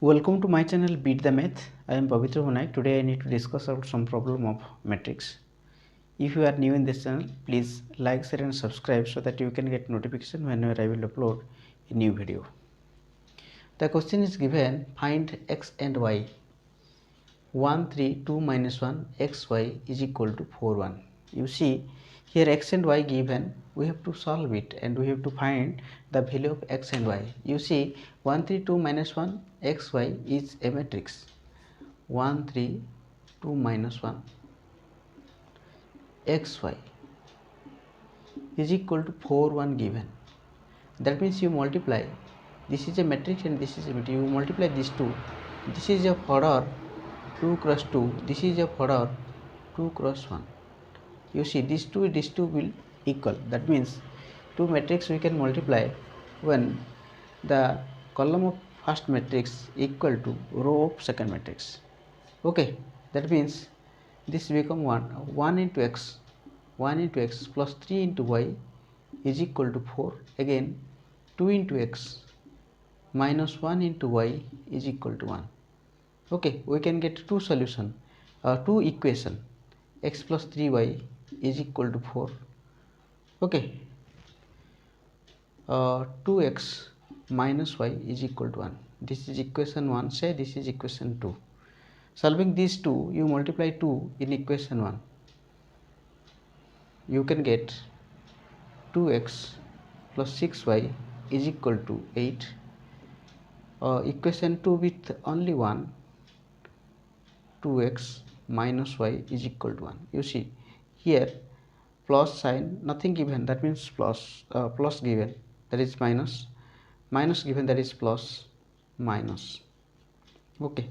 Welcome to my channel Beat the Math. I am Pavitra Vanayak. Today I need to discuss about some problem of matrix. If you are new in this channel, please like, share and subscribe so that you can get notification whenever I will upload a new video. The question is given, find x and y. 1, 3, 2 minus 1, x, y is equal to 4, 1. You see, here x and y given, we have to solve it and we have to find the value of x and y. You see, 1, 3, 2 minus 1, x, y is a matrix. 1, 3, 2 minus 1, x, y is equal to 4, 1 given. That means you multiply, this is a matrix and this is a matrix. You multiply these two. This is of order 2 cross 2. This is of order 2 cross 1. You see, these two will equal. That means two matrix we can multiply when the column of first matrix equal to row of second matrix. Okay, that means this become 1 into x plus 3 into y is equal to 4. Again 2 into x minus 1 into y is equal to 1. Okay, we can get two solution, two equation. X plus 3y is equal to 4. Okay, 2x minus y is equal to 1. This is equation 1. Say this is equation 2. Solving these two, you multiply 2 in equation 1. You can get 2x plus 6y is equal to 8. Equation 2 with only 1, 2x minus y is equal to 1. You see, here plus sign, nothing given, that means plus, plus given, that is minus, minus given, that is plus, minus. Okay,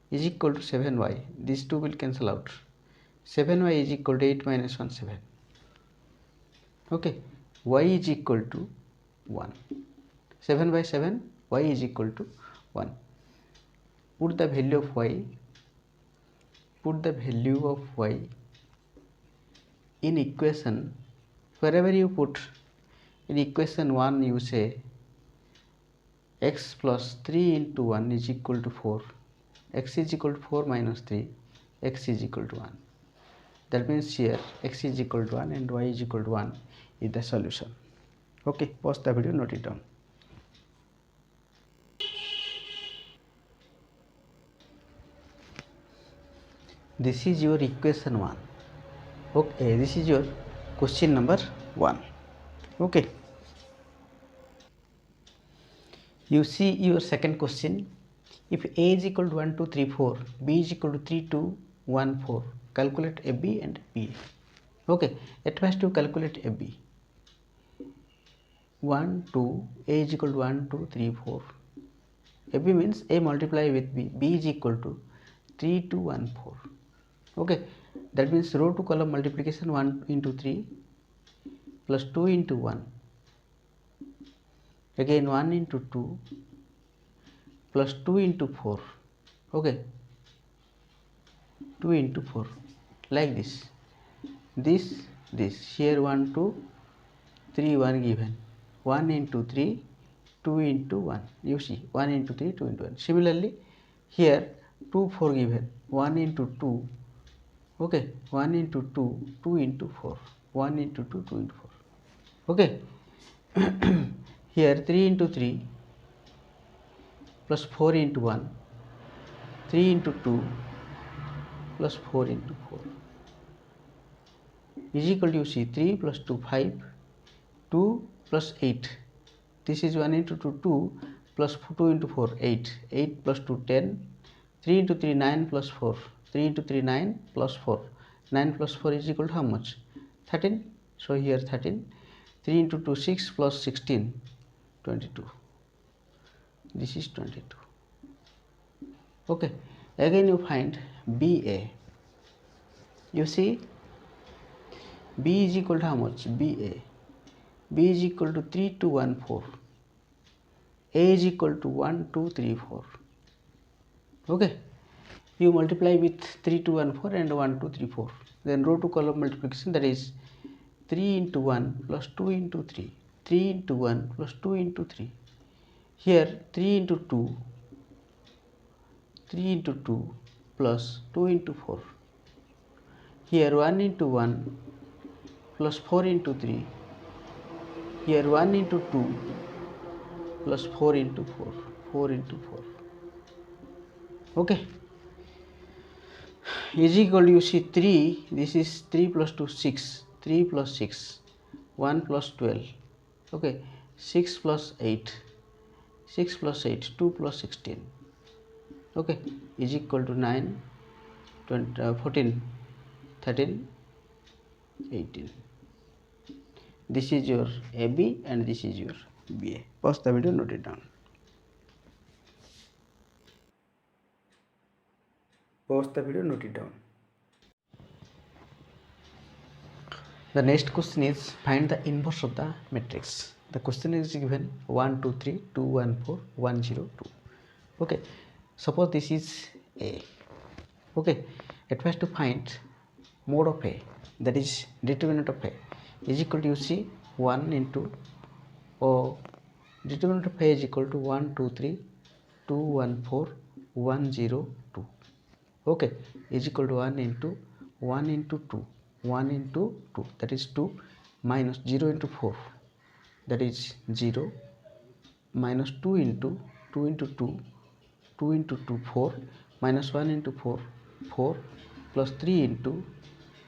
is equal to 7y. These two will cancel out. 7y is equal to 8 minus 1, 7. Okay, y is equal to 1. 7 by 7, y is equal to 1. Put the value of y, in equation. Wherever you put in equation 1, you say x plus 3 into 1 is equal to 4. X is equal to 4 minus 3, x is equal to 1. That means here x is equal to 1 and y is equal to 1 is the solution. Okay, pause the video, note it down. This is your equation 1. Okay, this is your question number 1. Okay, you see your second question. If a is equal to 1 2 3 4, b is equal to 3 2 1 4, calculate ab and b. Okay, at first you calculate ab. 1 2, a is equal to 1 2 3 4. ab means a multiply with b is equal to 3 2 1 4. Okay, that means row to column multiplication, 1 into 3 plus 2 into 1, again 1 into 2 plus 2 into 4. Okay, 2 into 4, like this. This here 1 2 3 1 given, 1 into 3 2 into 1. You see, 1 into 3 2 into 1. Similarly here 2 4 given, 1 into 2. Okay, 1 into 2 2 into 4, 1 into 2 2 into 4. Okay, here 3 into 3 plus 4 into 1, 3 into 2 plus 4 into 4 is equal to, you see, 3 plus 2 5, 2 plus 8. This is 1 into 2 2 plus 2 into 4 8, 8 plus 2 10, 3 into 3 9 plus 4, 3 into 3 9 plus 4, 9 plus 4 is equal to how much? 13. So here 13. 3 into 2 6 plus 16 22. This is 22. Okay, again you find BA. You see, B is equal to how much? BA. B is equal to 3 2 1 4. A is equal to 1 2 3 4. Okay, you multiply with 3 2 1 4 and 1 2 3 4. Then row to column multiplication, that is 3 into 1 plus 2 into 3. 3 into 1 plus 2 into 3. Here 3 into 2 3 into 2 plus 2 into 4. Here 1 into 1 plus 4 into 3. Here 1 into 2 plus 4 into 4. 4 into 4. Okay. Is equal to, you see 3, this is 3 plus 2, 6. 3 plus 6. 1 plus 12. Okay. 6 plus 8. 6 plus 8. 2 plus 16. Okay. Is equal to 9, 20, 14, 13, 18. This is your AB and this is your BA. Pause the video, note it down. Pause the video, note it down. The next question is find the inverse of the matrix. The question is given 1, 2, 3, 2, 1, 4, 1, 0, 2. Okay. Suppose this is A. Okay. At first to find mode of A, that is determinant of A, is equal to, you see, 1 into determinant of A is equal to 1, 2, 3, 2, 1, 4, 1, 0, 2. Okay, is equal to 1 into 2, 1 into 2, that is 2, minus 0 into 4, that is 0, minus 2 into 2, 2 into 2, 4, minus 1 into 4, 4, plus 3 into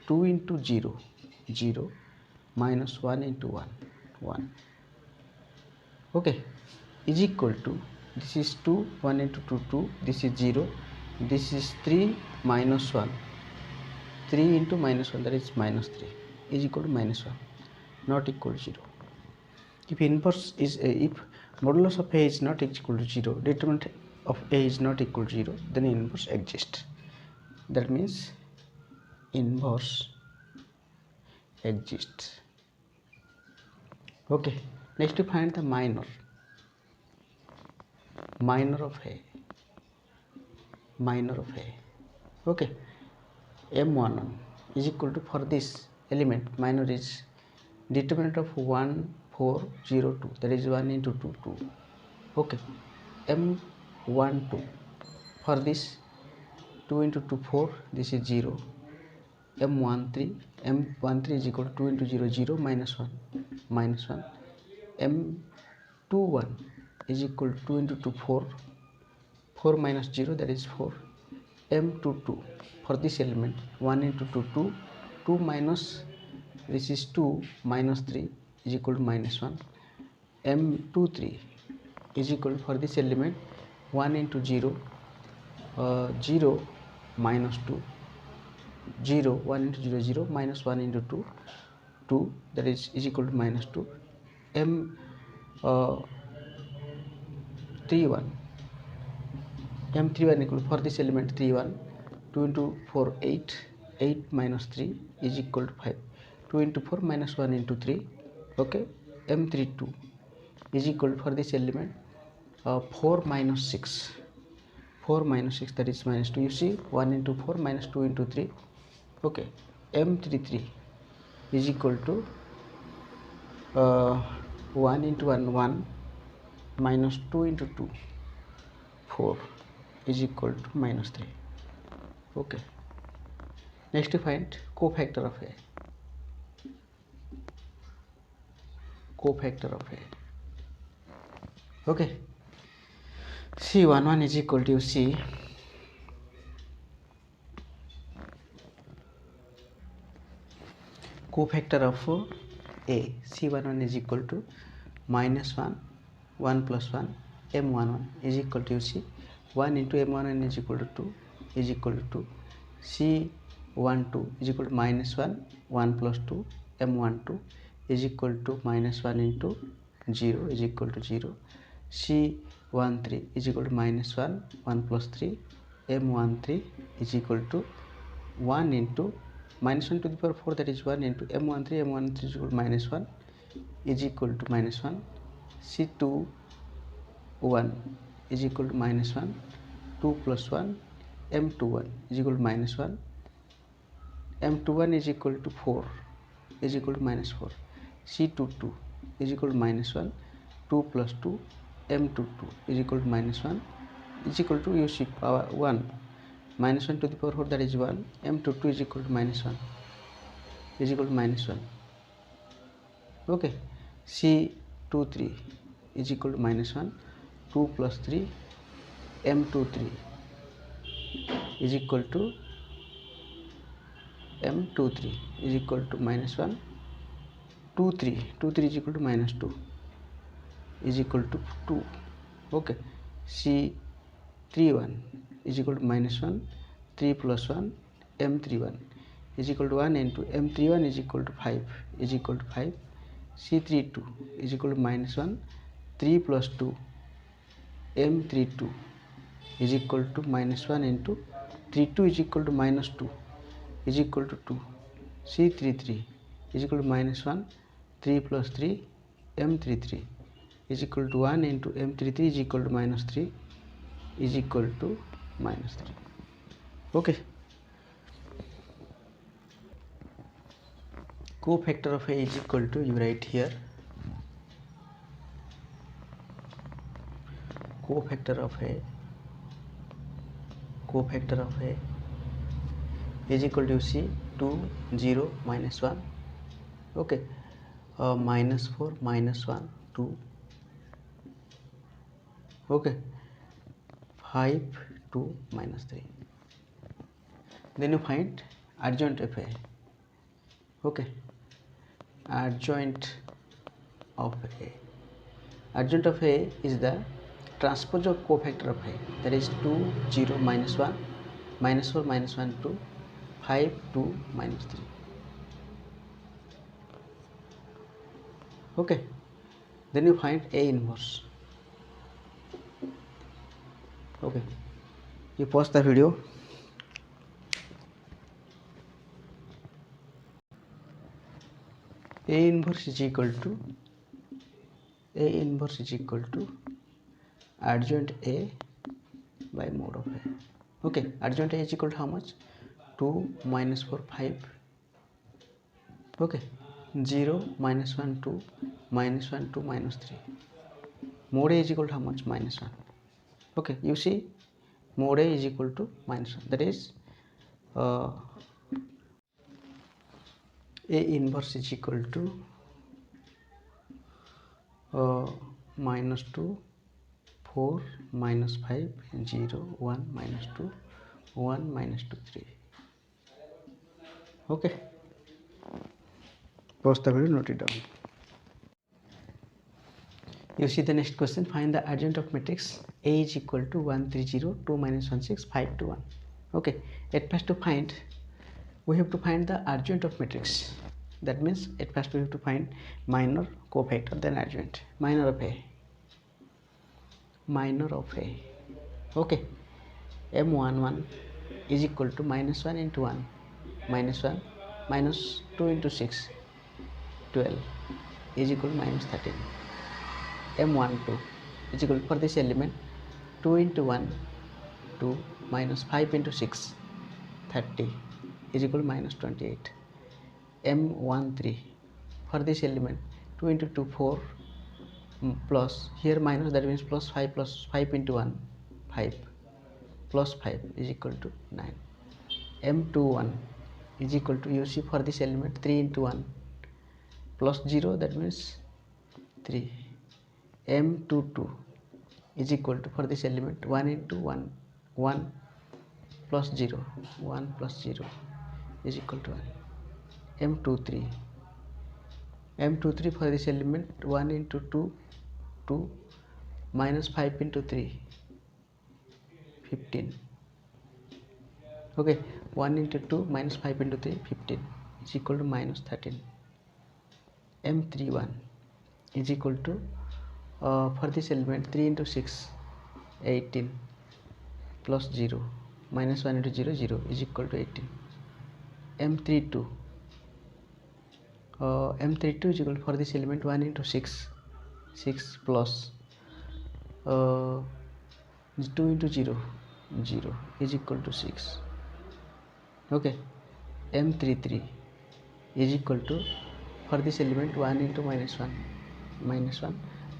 2 into 0, 0, minus 1 into 1, 1. Okay, is equal to, this is 2, 1 into 2, 2, this is 0, this is 3 minus 1, 3 into minus 1, that is minus 3, is equal to minus 1, not equal to 0. If inverse is if modulus of A is not equal to 0, determinant of A is not equal to 0, then inverse exists. That means inverse exists. Okay, next to find the minor of A. Minor of A. Okay, M11 is equal to, for this element minor is determinant of 1, 4, 0, 2, that is 1 into 2, 2. Okay, M12 for this 2 into 2, 4, this is 0. M13 is equal to 2 into 0, 0, minus 1, minus 1. M21 is equal to 2 into 2, 4, 4 minus 0, that is 4. M22 for this element 1 into 2, 2, 2 minus, this is 2 minus 3 is equal to minus 1. M23 is equal to, for this element 1 into 0, 0 minus 2, 0, 1 into 0, 0, minus 1 into 2, 2, that is equal to minus 2. M31 equal to, for this element 31, 2 into 4, 8, 8 minus 3 is equal to 5, 2 into 4 minus 1 into 3. Okay, M32 is equal to, for this element 4 minus 6, 4 minus 6, that is minus 2. You see 1 into 4 minus 2 into 3. Okay, M33 is equal to 1 into 1, 1, minus 2 into 2, 4 is equal to minus 3. Okay, next to find cofactor of A. Cofactor of A. Okay, C11 is equal to, C cofactor of A. C11 is equal to minus 1, 1 plus 1, M11 is equal to, you see, 1 into M11 is equal to 2 is equal to 2. C12 is equal to minus 1, 1 plus 2, M12 is equal to minus 1 into 0 is equal to 0. C13 is equal to minus 1, 1 plus 3, M13 is equal to 1 into minus 1 to the power 4, that is 1 into M13 is equal to minus 1 is equal to minus 1. C21 is equal to minus 1, 2 plus 1, M21 is equal to minus 1, M21 is equal to 4 is equal to minus 4. C22 is equal to minus 1, 2 plus 2, M22 is equal to minus 1, is equal to you see power 1 minus 1 to the power 4, that is 1. M22 is equal to minus 1 is equal to minus 1. Okay, C23 is equal to minus 1. 2 plus 3 M23 is equal to M23 is equal to minus 1. 23 is equal to minus 2 is equal to 2. Okay, C31 is equal to minus 1. 3 plus 1 M31 is equal to 1 into M31 is equal to 5 is equal to 5. C32 is equal to minus 1. 3 plus 2 M32 is equal to minus 1 into 32 is equal to minus 2 is equal to 2. C33 is equal to minus 1. 3 plus 3 M33 is equal to 1 into M33 is equal to minus 3 is equal to minus 3. Okay, cofactor of A is equal to, you write here, cofactor of A is equal to, you see, 2 0 minus 1. Okay, minus 4 minus 1 2. Okay, 5 2 minus 3. Then you find adjoint of A. Okay, adjoint of A. Adjoint of A is the transpose of cofactor of A, that is 2 0 minus 1 minus 4 minus 1 2 5 2 minus 3. Okay, then you find A inverse. Okay, you pause the video. A inverse is equal to adjoint A by mode of A. Okay, adjoint A is equal to how much? 2 minus 4 5. Okay, 0 minus 1 2 minus 1 2 minus 3. Mode A is equal to how much? Minus 1. Okay, you see, mode A is equal to minus 1, that is A inverse is equal to minus 2 4 minus 5 0 1 minus 2 1 minus 2 3. Okay, pause the video, note it down. You see the next question, find the adjoint of matrix A is equal to 1 3 0 2 minus 1 6 5 2 1. Okay, at first we have to find the adjoint of matrix. That means at first we have to find minor cofactor, then adjoint. Minor of A. Okay, M11 is equal to minus 1 into 1 minus 1 minus 2 into 6 12 is equal to minus 13. M12 is equal to, for this element, 2 into 1 2 minus 5 into 6 30 is equal to minus 28. M13 for this element, 2 into 2 4 plus, here minus, that means plus 5 into 1 5 plus 5 is equal to 9. M21 is equal to, you see, for this element, 3 into 1 plus 0, that means 3. M22 is equal to, for this element, 1 into 1 1 plus 0 1 plus 0 is equal to 1. M23 for this element, 1 into 2 2 minus 5 into 3 15. Okay, 1 into 2 minus 5 into 3 15 is equal to minus 13. M31 is equal to, for this element, 3 into 6 18 plus 0 minus 1 into 0 0 is equal to 18. M32 is equal to, for this element, 1 into 6 plus 2 into 0 0 is equal to 6. Okay, M33 is equal to, for this element, 1 into minus 1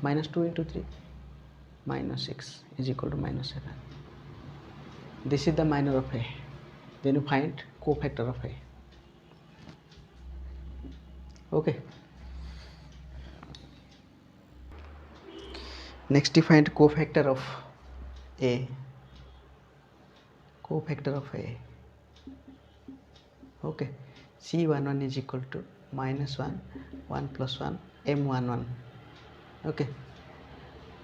minus 2 into 3 minus 6 is equal to minus 7. This is the minor of A. Then you find cofactor of A. Okay. Next you find cofactor of A. Cofactor of A. Okay. C11 is equal to minus 1, 1 plus 1, M11. Okay.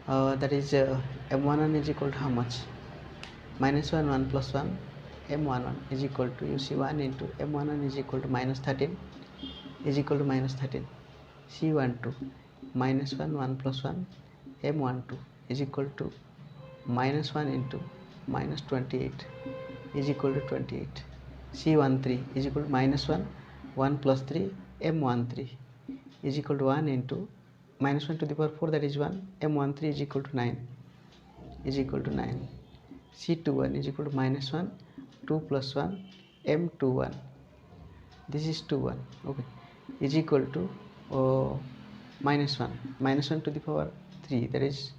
That is M11 is equal to how much? Minus 1, 1 plus 1, M11 is equal to, you see 1 into M11 is equal to minus 13 is equal to minus 13. C12 minus 1, 1 plus 1, M12 is equal to minus 1 into minus 28 is equal to 28. C13 is equal to minus 1, 1 plus 3, M13 is equal to 1 into minus 1 to the power 4, that is 1, M13 is equal to 9 is equal to 9. C21 is equal to minus 1, 2 plus 1, M21, this is 21, okay, is equal to minus 1 to the power 3, that is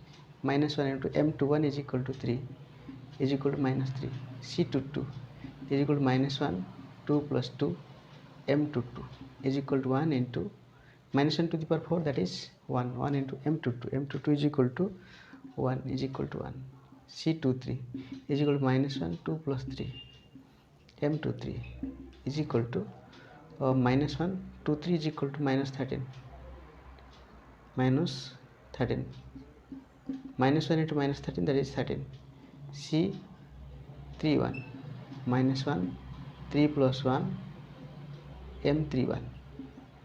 minus 1 into M21 is equal to 3 is equal to minus 3. C22 is equal to minus 1, 2 plus 2, M22 is equal to 1 into minus 1 to the power 4, that is 1 into M22 is equal to 1 is equal to 1. C23 is equal to minus 1, 2 plus 3, M23 is equal to minus 1, 2, 3 is equal to minus 13, minus 13, minus 1 into minus 13, that is 13. C31 minus 1, 3 plus 1, M31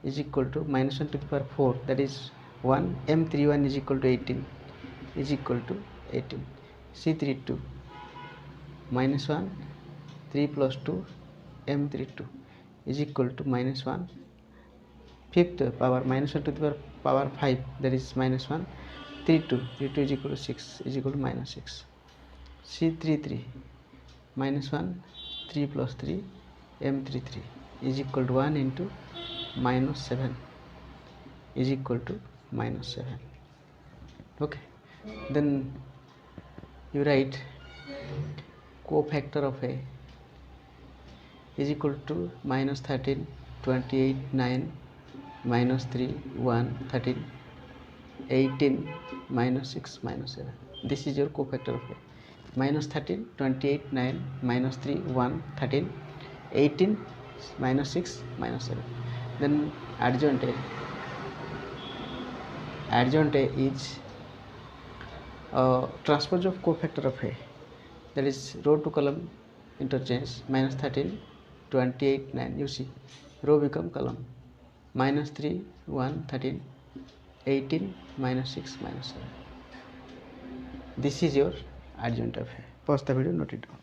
is equal to minus 1 to the power 4, that is 1, M31 is equal to 18 is equal to 18. C32 minus 1, 3 plus 2, M32 is equal to minus 1, fifth power minus 1 to the power 5, that is minus 1, 32 is equal to 6 is equal to minus 6. C33 minus 1, 3 plus 3, M33 is equal to 1 into minus 7 is equal to minus 7. Okay, then you write cofactor of A is equal to minus 13, 28, 9, minus 3, 1, 13, 18, minus 6, minus 7. This is your cofactor of A. Minus 13, 28, 9, minus 3, 1, 13, 18, minus 6, minus 7. Then adjoint A. Adjoint A is transpose of cofactor of A, that is row to column interchange. Minus 13, 28, 9, you see row become column. Minus 3, 1, 13, 18, minus 6, minus 7. This is your adjoint of A. Pause the video, note it down.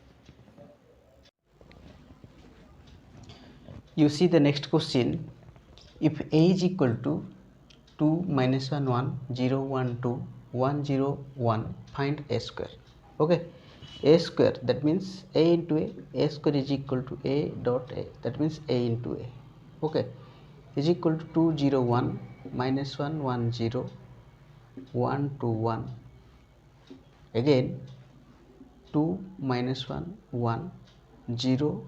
You see the next question. If A is equal to 2 minus 1 1 0 1 2 1 0 1, find A square. Okay, A square, that means A into A square is equal to A dot A, that means A into A. Okay, is equal to 2 0 1 minus 1 1 0 1 2 1, again 2 minus 1 1 0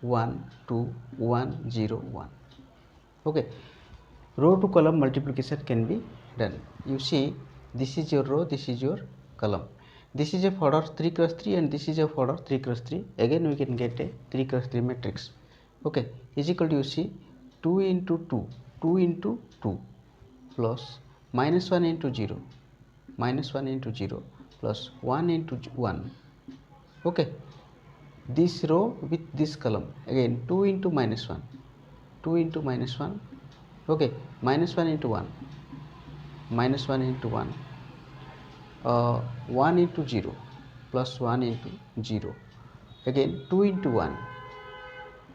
1 2 1 0 1. Okay, row to column multiplication can be done. You see, this is your row, this is your column. This is a order 3 cross 3 and this is a order 3 cross 3. Again we can get a 3 cross 3 matrix. Okay, is equal to, you see, 2 into 2, 2 into 2 plus minus 1 into 0, minus 1 into 0 plus 1 into 1. Okay, this row with this column, again 2 into minus 1, 2 into minus 1. Okay, minus 1 into 1, minus 1 into 1, 1 into 0 plus 1 into 0, again 2 into 1,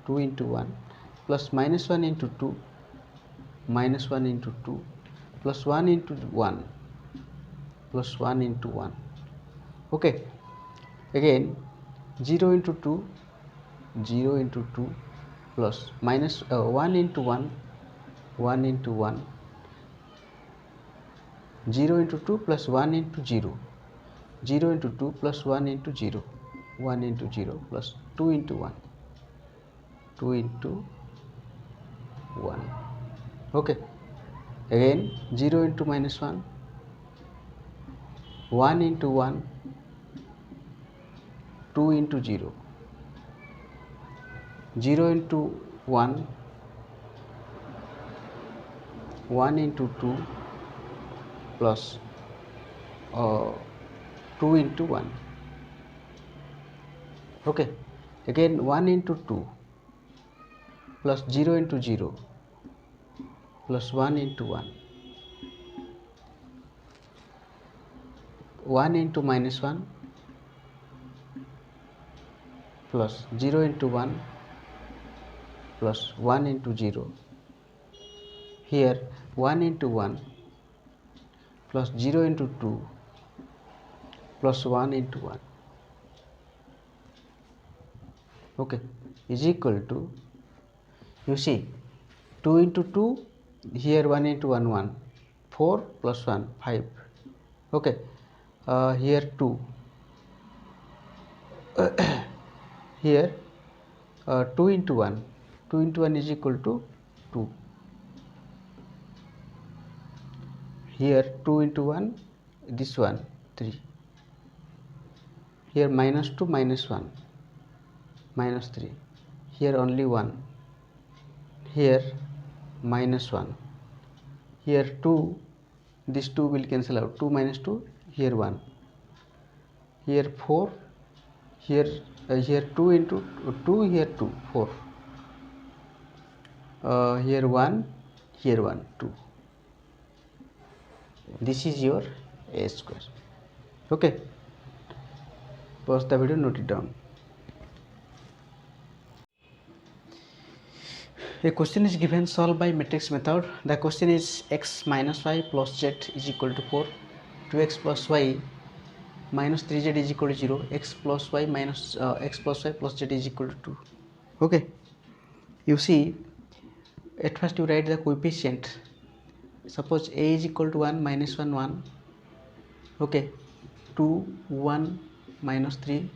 2 into 1 plus minus 1 into 2, minus 1 into 2 plus 1 into 1 plus 1 into 1. Okay, again 0 into 2, 0 into 2 plus minus 1 into 1, 1 into 1, 0 into 2 plus 1 into 0 0 into 2 plus 1 into 0, 1 into 0 plus 2 into 1, 2 into 1. Okay, again 0 into minus 1, 1 into 1, 2 into 0, 0 into 1, 1 into 2 plus 2 into 1. Okay, again 1 into 2 plus 0 into 0 plus 1 into 1, 1 into minus 1 plus 0 into 1 plus 1 into 0. Here 1 into 1 plus 0 into 2 plus 1 into 1. Okay, is equal to, you see, 2 into 2, here 1 into 1, 1, 4 plus 1, 5. Okay, here 2, here 2 into 1, 2 into 1 is equal to 2. Here 2 into 1, this one 3. Here minus 2, minus 1, minus 3. Here only 1. Here minus 1. Here 2, this 2 will cancel out, 2 minus 2, here 1. Here 4, here 2 into 2, here 2, 4. Here 1, here 1, 2. This is your a square. Okay, pause the video, note it down. A question is given, solved by matrix method. The question is x minus y plus z is equal to 4, 2x plus y minus 3z is equal to 0, x plus y minus x plus y plus z is equal to 2. Okay, you see, at first you write the coefficient. Suppose a is equal to 1, minus 1, 1. Okay, 2, 1, minus 3,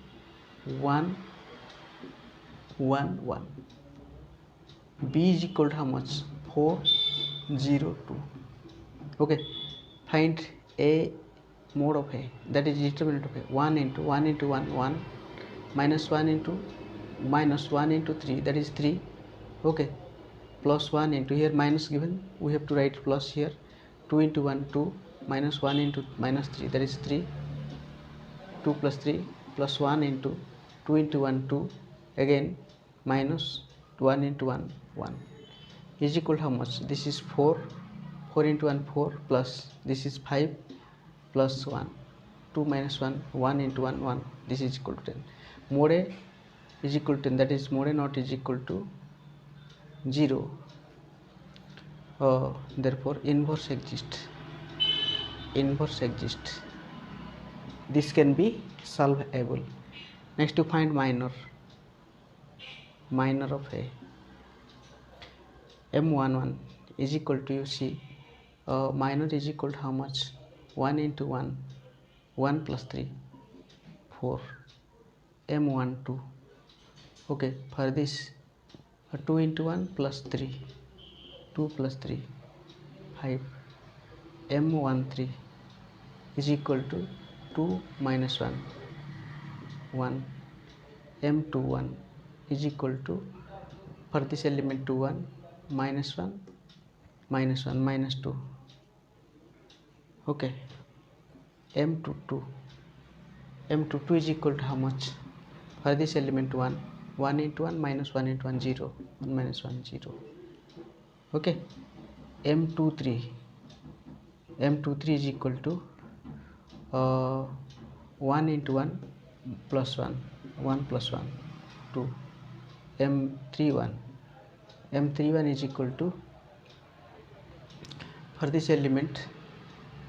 1, 1, 1. B is equal to how much? 4, 0, 2. Okay, find a mode of a, that is determinant of a. 1 into 1 into 1, 1, minus 1 into minus 1 into 3, that is 3. Okay, plus 1 into, here minus given, we have to write plus here. 2 into 1, 2, minus 1 into minus 3, that is 3. 2 plus 3 plus 1 into 2 into 1, 2, again minus 1 into 1, 1 is equal to how much? This is 4, 4 into 1, 4, plus this is 5 plus 1, 2 minus 1, 1 into 1, 1, this is equal to 10. Mode A is equal to 10, that is mode A not is equal to 0. Therefore inverse exists. Inverse exists. This can be solvable. Next to find minor. Minor of A. M11 is equal to, you see, minor is equal to how much? 1 into 1, 1 plus 3, 4. M12. Okay, for this 2 into 1 plus 3, 2 plus 3, 5. M13 is equal to 2 minus 1, 1. M21 is equal to, for this element 2, 1, minus 1, minus 1, minus 2. Okay, M22. M22 is equal to how much? For this element 1, 1 into 1, minus 1 into 1, 0, 1 minus 1, 0. Okay, M23. M23 is equal to 1 into 1 plus 1, 1 plus 1, 2. M31. M31 is equal to, for this element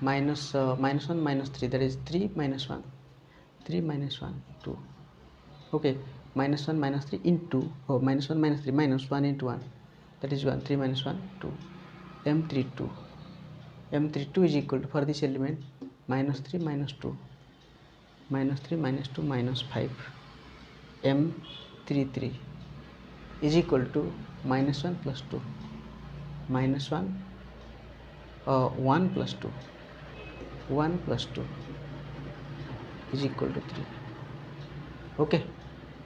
minus 1, minus 3, that is 3 minus 1, 3 minus 1, 2. Okay, minus 1 minus 3 into, minus 1 minus 3, minus 1 into 1, that is 1, 3 minus 1, 2. M32. M32 is equal to, for this element minus 3 minus 2, -3 -2 -5 m33 is equal to -1 plus 2 -1 1 plus 2 1 plus 2 is equal to 3. Okay,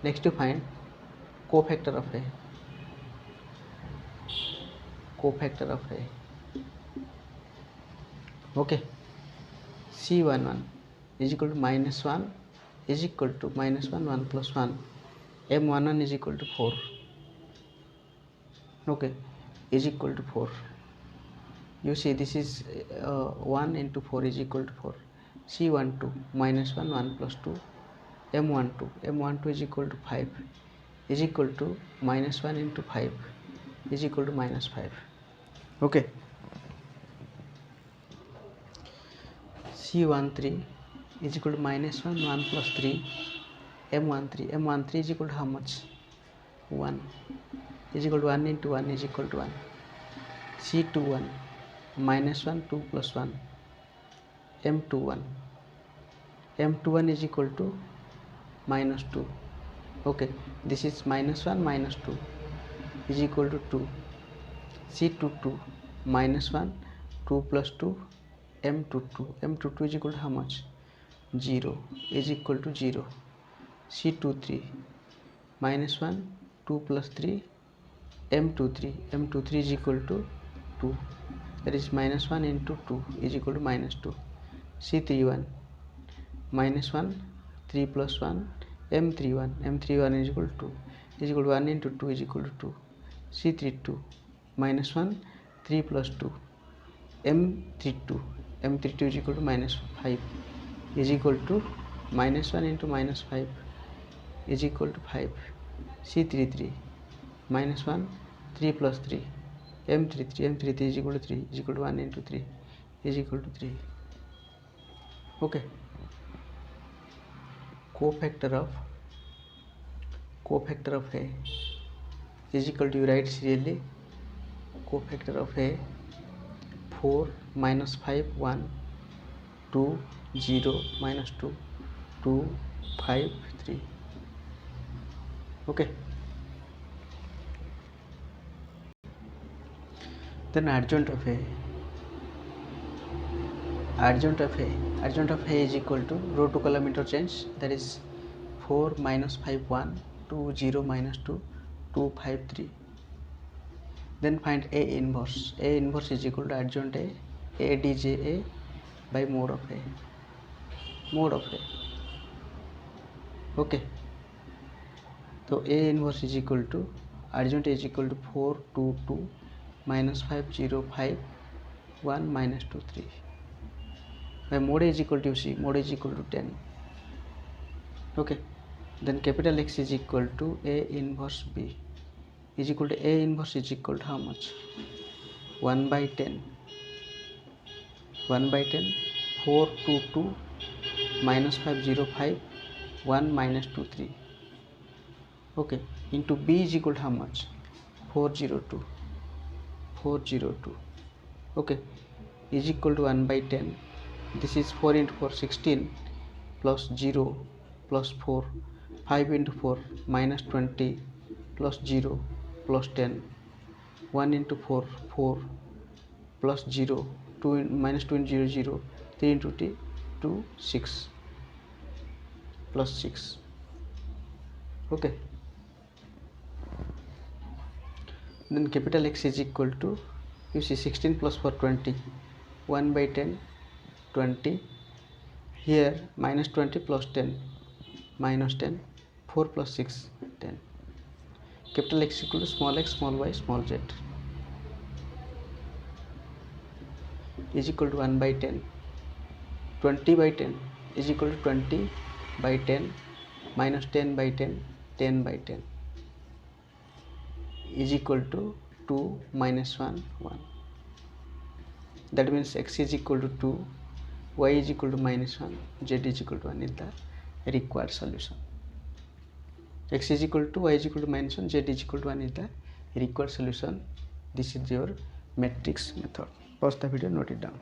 next to find cofactor of A. Cofactor of A. Okay, C11 is equal to -1 is equal to -1 1 plus 1 m11 is equal to 4. Okay, is equal to 4. You see this is 1 into 4 is equal to 4. C12 -1 1 plus 2 m12 is equal to 5 is equal to -1 into 5 is equal to -5. Okay, C13 is equal to -1 1 plus 3 m13 is equal to how much? 1 is equal to 1 into 1 is equal to 1. C21 -1 2 plus 1 m21 is equal to -2. Okay, this is -1 minus 2 is equal to 2. C22 -1 2 plus 2 m22 is equal to how much? 0 is equal to 0. C23 -1 2 plus 3 m23 is equal to 2, that is -1 into 2 is equal to -2. C31 -1 3 plus 1 m31 is equal to 2 is equal to 1 into 2 is equal to 2. C32 -1 3 plus 2 m32 is equal to -5 is equal to -1 into -5 is equal to 5. C33 -1 3 plus 3 m33 is equal to 3 is equal to 1 into 3 is equal to 3. Okay, cofactor of A is equal to, you write serially, cofactor of A 4 minus 5 1 2 0 minus 2 2 5 3. Okay, then adjoint of A is equal to row to column interchange, that is 4 minus 5 1 2 0 minus 2 2 5 3. Then find A inverse is equal to adjoint A dja by mode of A. Okay, so A inverse is equal to adjoint A is equal to 4 2 2 minus 5 0 5 1 minus 2 3. By mode A is equal to, you see, mode A is equal to 10. Okay, then capital X is equal to A inverse B is equal to A inverse is equal to how much? 1 by 10 4 2 2 minus 5 0 5 1 minus 2 3. Okay, into B is equal to how much? 402. Okay, is equal to 1 by 10. This is 4 into 4 16 plus 0 plus 4 5 into 4 minus 20 plus 0 plus 10 1 into 4 4 plus 0 2 minus 2 into 0 0 3 into 2 6 plus 6. Okay, then capital X is equal to, you see, 16 plus 4 20 1 by 10 20, here minus 20 plus 10 minus 10 4 plus 6 10. Capital X equal to small x small y small z is equal to 1 by 10. 20 by 10 is equal to 20 by 10 minus 10 by 10 10 by 10 is equal to 2 minus 1 1. That means x is equal to 2, y is equal to minus 1, z is equal to 1 is the required solution. X is equal to, y is equal to minus 1, z is equal to 1 is the required solution. This is your matrix method. Pause the video, note it down.